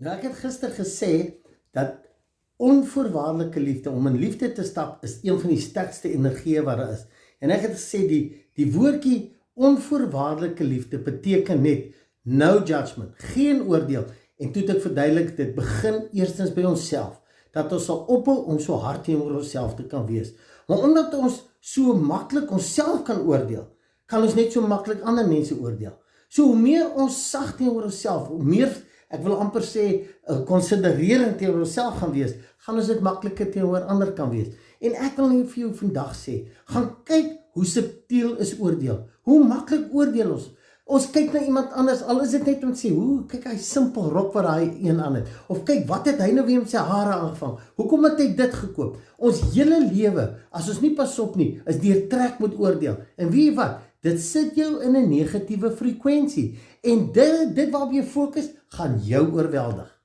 Nou, ek het gister gesê dat onvoorwaardelike liefde, om in liefde te stap, is een van die sterkste energieë wat daar is. En ek het gesê, die woordjie onvoorwaardelike liefde beteken net no judgment, geen oordeel. En toe het ek verduidelik, dit begin eerstens by onsself, dat ons sal ophou om so hard teenoor onsself te kan wees. Maar omdat ons so maklik onsself kan oordeel, kan ons net so maklik ander mense oordeel. So hoe meer ons sag teenoor onsself, hoe meer, ek wil amper sê, konsiderering teenoor onsself gaan wees, gaan ons dit makliker teenoor ander kan wees. En ek wil net vir jou vandag sê, gaan kyk hoe subtiel is oordeel. Hoe maklik oordeel ons. Ons kyk na iemand anders, al is dit net om te sê, kyk hy simpel rok wat hy een aan het. Of kyk, wat het hy nou weer met sy hare aangevang? Hoekom het hy dit gekoop? Ons hele lewe, as ons nie pas op nie, is deurtrek met oordeel. En weet jy wat? Dit sit jou in 'n negatiewe frekwensie. En dit waarop jy fokus, gaan jou oorweldig.